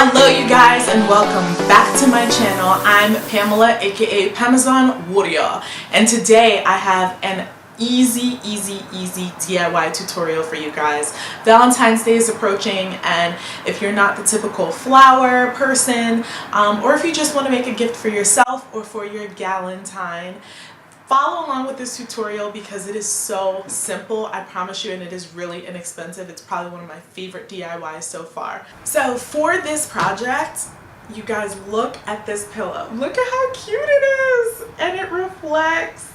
Hello you guys and welcome back to my channel. I'm Pamela, aka Pamazon Warrior, and today I have an easy DIY tutorial for you guys. Valentine's Day is approaching, and if you're not the typical flower person, or if you just want to make a gift for yourself or for your Valentine, follow along with this tutorial because it is so simple, I promise you, and it is really inexpensive. It's probably one of my favorite DIYs so far. So for this project, you guys, look at this pillow. Look at how cute it is, and it reflects.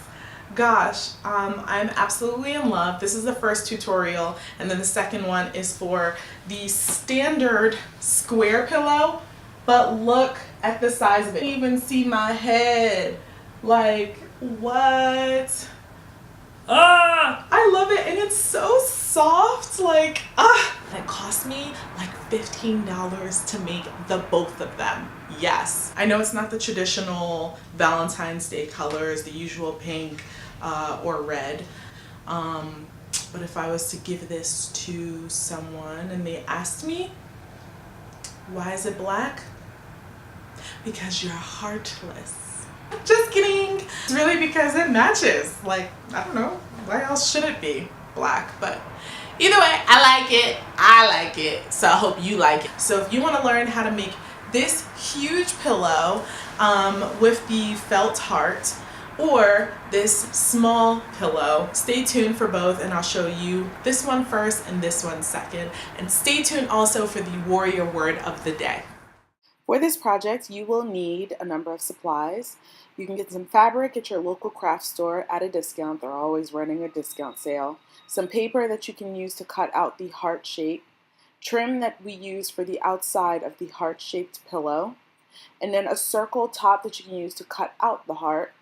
Gosh, I'm absolutely in love. This is the first tutorial, and then the second one is for the standard square pillow, but look at the size of it. You can't even see my head. Like, what? I love it, and it's so soft. Like, it cost me like $15 to make the both of them. Yes, I know it's not the traditional Valentine's Day colors, the usual pink or red, but if I was to give this to someone and they asked me, why is it black? Because you're heartless. Just kidding. It's really because it matches. Like, I don't know, why else should it be black? But either way, I like it, so I hope you like it. So if you want to learn how to make this huge pillow with the felt heart, or this small pillow, stay tuned for both, and I'll show you this one first and this one second. And stay tuned also for the warrior word of the day. For this project, you will need a number of supplies. You can get some fabric at your local craft store at a discount. They're always running a discount sale. Some paper that you can use to cut out the heart shape. Trim that we use for the outside of the heart-shaped pillow. And then a circle top that you can use to cut out the heart,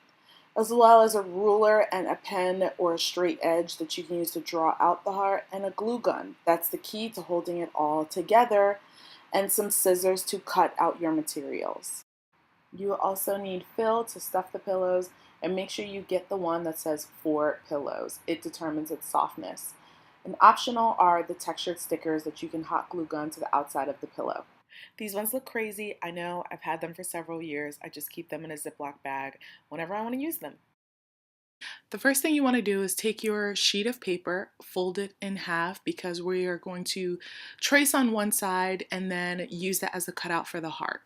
as well as a ruler and a pen or a straight edge that you can use to draw out the heart, and a glue gun. That's the key to holding it all together, and some scissors to cut out your materials. You will also need fill to stuff the pillows, and make sure you get the one that says 4 pillows. It determines its softness. And optional are the textured stickers that you can hot glue gun to the outside of the pillow. These ones look crazy. I know, I've had them for several years. I just keep them in a Ziploc bag whenever I want to use them. The first thing you want to do is take your sheet of paper, fold it in half, because we are going to trace on one side and then use that as a cutout for the heart.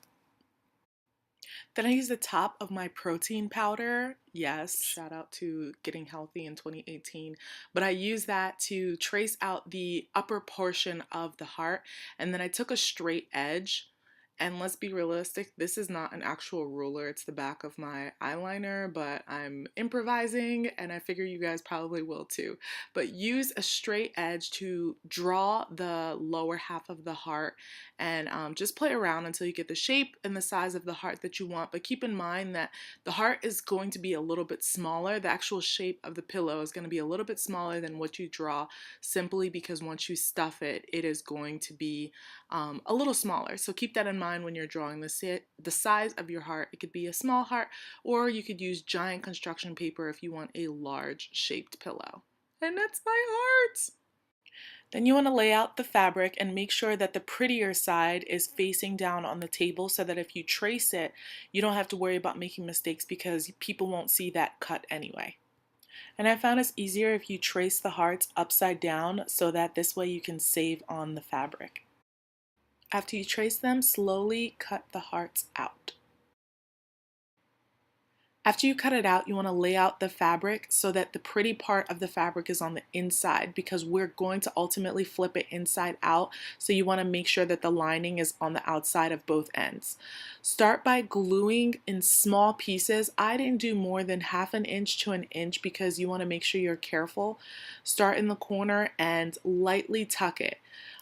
Then I use the top of my protein powder. Yes, shout out to getting healthy in 2018. But I use that to trace out the upper portion of the heart, and then I took a straight edge. And let's be realistic, this is not an actual ruler, it's the back of my eyeliner, but I'm improvising and I figure you guys probably will too. But use a straight edge to draw the lower half of the heart, and just play around until you get the shape and the size of the heart that you want. But keep in mind that the heart is going to be a little bit smaller. The actual shape of the pillow is going to be a little bit smaller than what you draw, simply because once you stuff it, it is going to be a little smaller. So keep that in mind when you're drawing the size of your heart. It could be a small heart, or you could use giant construction paper if you want a large shaped pillow. And that's my heart! Then you want to lay out the fabric and make sure that the prettier side is facing down on the table, so that if you trace it, you don't have to worry about making mistakes because people won't see that cut anyway. And I found it's easier if you trace the hearts upside down, so that this way you can save on the fabric. After you trace them, slowly cut the hearts out. After you cut it out, you want to lay out the fabric so that the pretty part of the fabric is on the inside, because we're going to ultimately flip it inside out, so you want to make sure that the lining is on the outside of both ends. Start by gluing in small pieces. I didn't do more than 1/2 inch to 1 inch because you want to make sure you're careful. Start in the corner and lightly tuck it.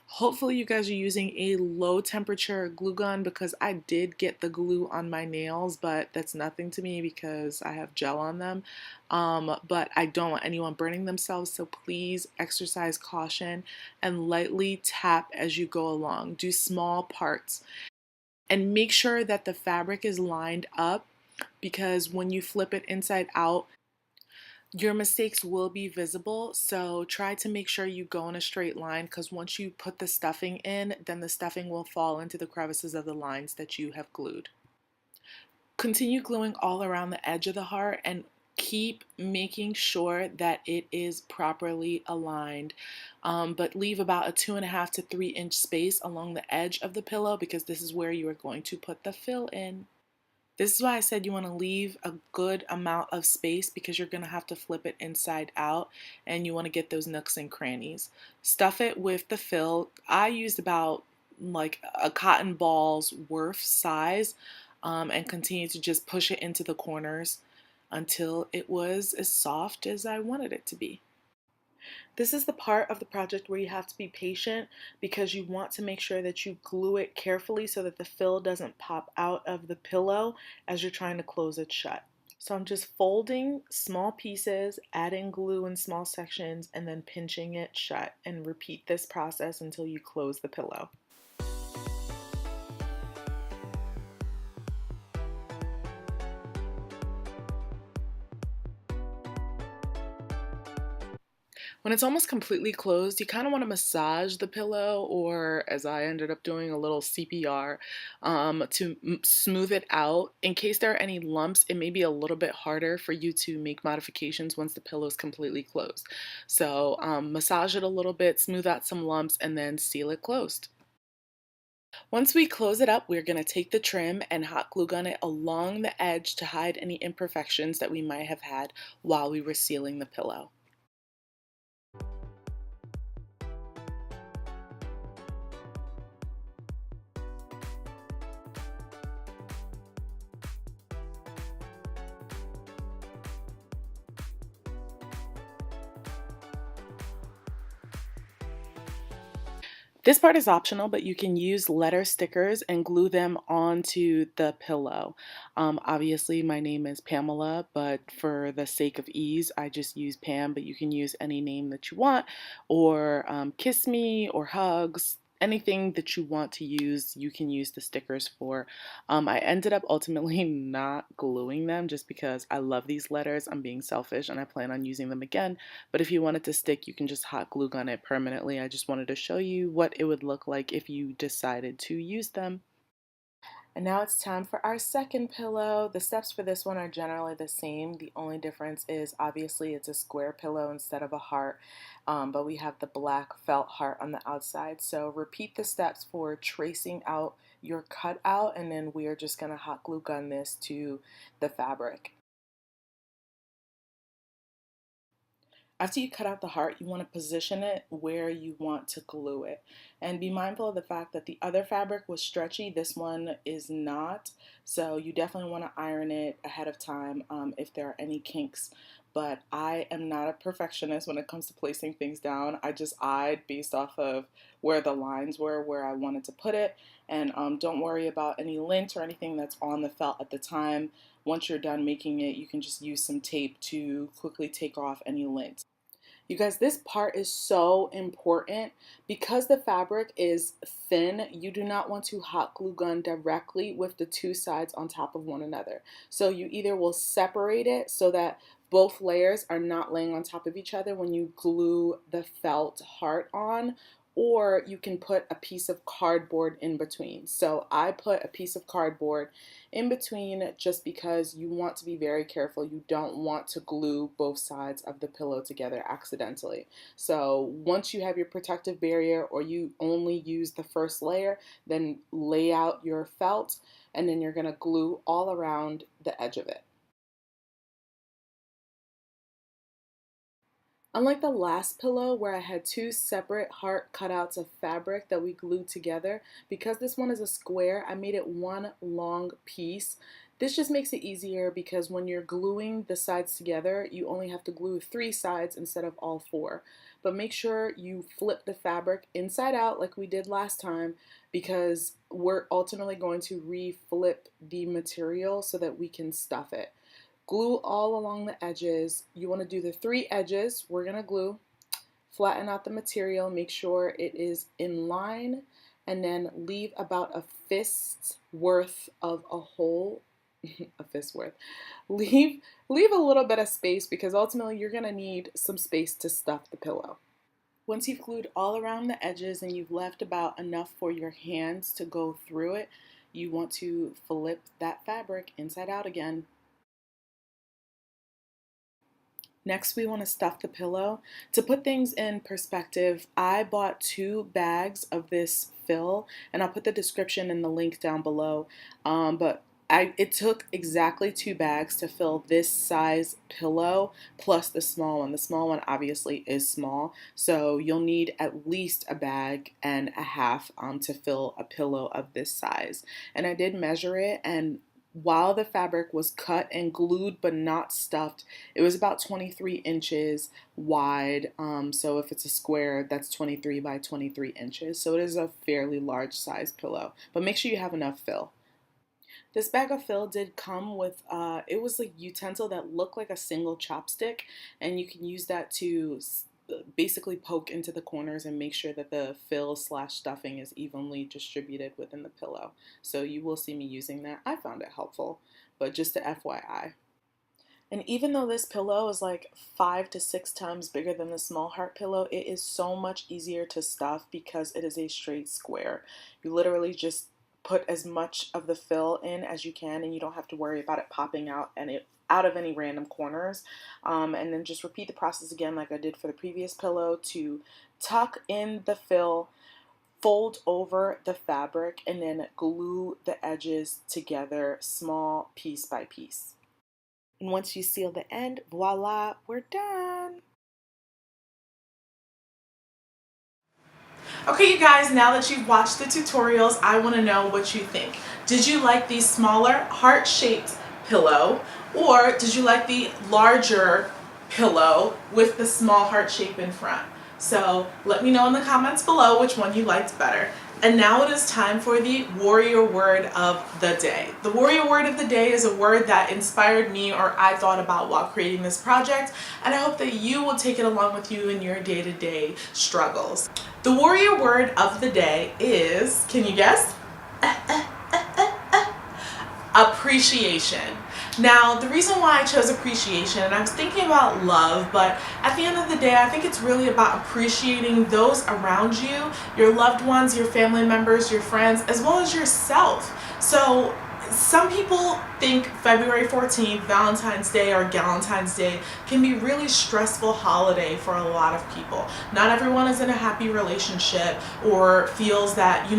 Hopefully you guys are using a low temperature glue gun, because I did get the glue on my nails, but that's nothing to me because I have gel on them. But I don't want anyone burning themselves, so please exercise caution and lightly tap as you go along. Do small parts and make sure that the fabric is lined up, because when you flip it inside out, Your mistakes will be visible, so try to make sure you go in a straight line because once you put the stuffing in, then the stuffing will fall into the crevices of the lines that you have glued. Continue gluing all around the edge of the heart and keep making sure that it is properly aligned. But leave about a 2.5 to 3 inch space along the edge of the pillow because this is where you are going to put the fill in. This is why I said you want to leave a good amount of space because you're going to have to flip it inside out and you want to get those nooks and crannies. Stuff it with the fill. I used about like a cotton ball's worth size and continue to just push it into the corners until it was as soft as I wanted it to be. This is the part of the project where you have to be patient because you want to make sure that you glue it carefully so that the fill doesn't pop out of the pillow as you're trying to close it shut. So I'm just folding small pieces, adding glue in small sections, and then pinching it shut, and repeat this process until you close the pillow. When it's almost completely closed, you kind of want to massage the pillow, or as I ended up doing, a little CPR to smooth it out. In case there are any lumps, it may be a little bit harder for you to make modifications once the pillow is completely closed. So massage it a little bit, smooth out some lumps, and then seal it closed. Once we close it up, we're going to take the trim and hot glue gun it along the edge to hide any imperfections that we might have had while we were sealing the pillow. This part is optional, but you can use letter stickers and glue them onto the pillow. Obviously, my name is Pamela, but for the sake of ease, I just use Pam, but you can use any name that you want, or Kiss Me, or Hugs. Anything that you want to use, you can use the stickers for. I ended up ultimately not gluing them just because I love these letters. I'm being selfish and I plan on using them again. But if you want it to stick, you can just hot glue gun it permanently. I just wanted to show you what it would look like if you decided to use them. And now it's time for our second pillow. The steps for this one are generally the same. The only difference is obviously it's a square pillow instead of a heart, but we have the black felt heart on the outside. So repeat the steps for tracing out your cutout, and then we are just going to hot glue gun this to the fabric. After you cut out the heart, you want to position it where you want to glue it. And be mindful of the fact that the other fabric was stretchy, this one is not. So you definitely want to iron it ahead of time if there are any kinks. But I am not a perfectionist when it comes to placing things down. I just eyed based off of where the lines were, where I wanted to put it. And don't worry about any lint or anything that's on the felt at the time. Once you're done making it, you can just use some tape to quickly take off any lint. You guys, this part is so important because the fabric is thin. You do not want to hot glue gun directly with the two sides on top of one another. So you either will separate it so that both layers are not laying on top of each other when you glue the felt heart on, or you can put a piece of cardboard in between. So I put a piece of cardboard in between just because you want to be very careful. You don't want to glue both sides of the pillow together accidentally. So once you have your protective barrier, or you only use the first layer, then lay out your felt, and then you're going to glue all around the edge of it. Unlike the last pillow where I had two separate heart cutouts of fabric that we glued together, because this one is a square, I made it one long piece. This just makes it easier because when you're gluing the sides together, you only have to glue 3 sides instead of all 4. But make sure you flip the fabric inside out like we did last time, because we're ultimately going to re-flip the material so that we can stuff it. Glue all along the edges. You want to do the 3 edges. We're going to glue, flatten out the material, make sure it is in line, and then leave about a fist's worth of a hole, a fist worth. Leave a little bit of space because ultimately you're gonna need some space to stuff the pillow. Once you've glued all around the edges and you've left about enough for your hands to go through it, you want to flip that fabric inside out again. Next, we want to stuff the pillow. To put things in perspective, I bought 2 bags of this fill, and I'll put the description and the link down below. It took exactly 2 bags to fill this size pillow plus the small one. The small one obviously is small, so you'll need at least a bag and a half to fill a pillow of this size. And I did measure it, and while the fabric was cut and glued but not stuffed, it was about 23 inches wide. So if it's a square, that's 23 by 23 inches. So it is a fairly large size pillow, but make sure you have enough fill. This bag of fill did come with, it was a utensil that looked like a single chopstick, and you can use that to basically poke into the corners and make sure that the fill / stuffing is evenly distributed within the pillow. So you will see me using that. I found it helpful, but just a FYI. And even though this pillow is like 5 to 6 times bigger than the small heart pillow, it is so much easier to stuff because it is a straight square. You literally just put as much of the fill in as you can, and you don't have to worry about it popping out out of any random corners. And then just repeat the process again like I did for the previous pillow to tuck in the fill, fold over the fabric, and then glue the edges together small piece by piece. And once you seal the end, voila, we're done. Okay, you guys, now that you've watched the tutorials, I want to know what you think. Did you like the smaller heart-shaped pillow, or did you like the larger pillow with the small heart shape in front? So let me know in the comments below which one you liked better. And now it is time for the warrior word of the day. The warrior word of the day is a word that inspired me or I thought about while creating this project, and I hope that you will take it along with you in your day-to-day struggles. The warrior word of the day is, can you guess? Appreciation. Now, the reason why I chose appreciation, and I was thinking about love, but at the end of the day, I think it's really about appreciating those around you, your loved ones, your family members, your friends, as well as yourself. So some people think February 14th, Valentine's Day or Galentine's Day, can be a really stressful holiday for a lot of people. Not everyone is in a happy relationship or feels that,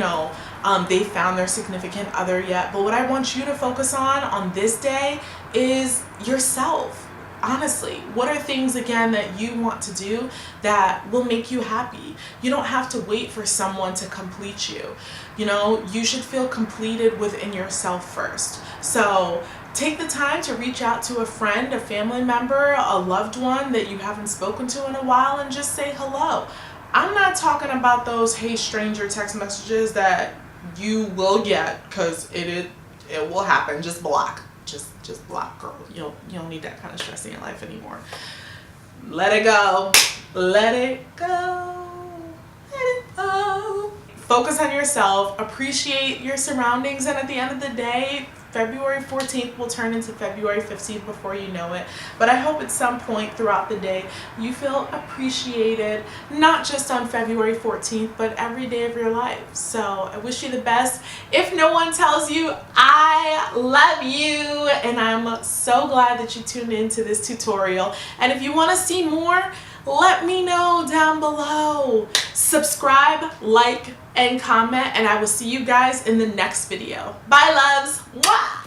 they found their significant other yet. But what I want you to focus on this day is yourself. Honestly, what are things again that you want to do that will make you happy? You don't have to wait for someone to complete you. You should feel completed within yourself first. So take the time to reach out to a friend, a family member, a loved one that you haven't spoken to in a while and just say hello. I'm not talking about those hey stranger text messages that you will get, because it will happen. Just block. Just block, girl. You don't need that kind of stress in your life anymore. Let it go. Let it go. Let it go. Focus on yourself. Appreciate your surroundings. And at the end of the day, February 14th will turn into February 15th before you know it. But I hope at some point throughout the day you feel appreciated, not just on February 14th, but every day of your life. So I wish you the best. If no one tells you, I love you. And I'm so glad that you tuned into this tutorial. And if you want to see more, let me know down below. Subscribe, like, and comment, and I will see you guys in the next video. Bye, loves. Mwah!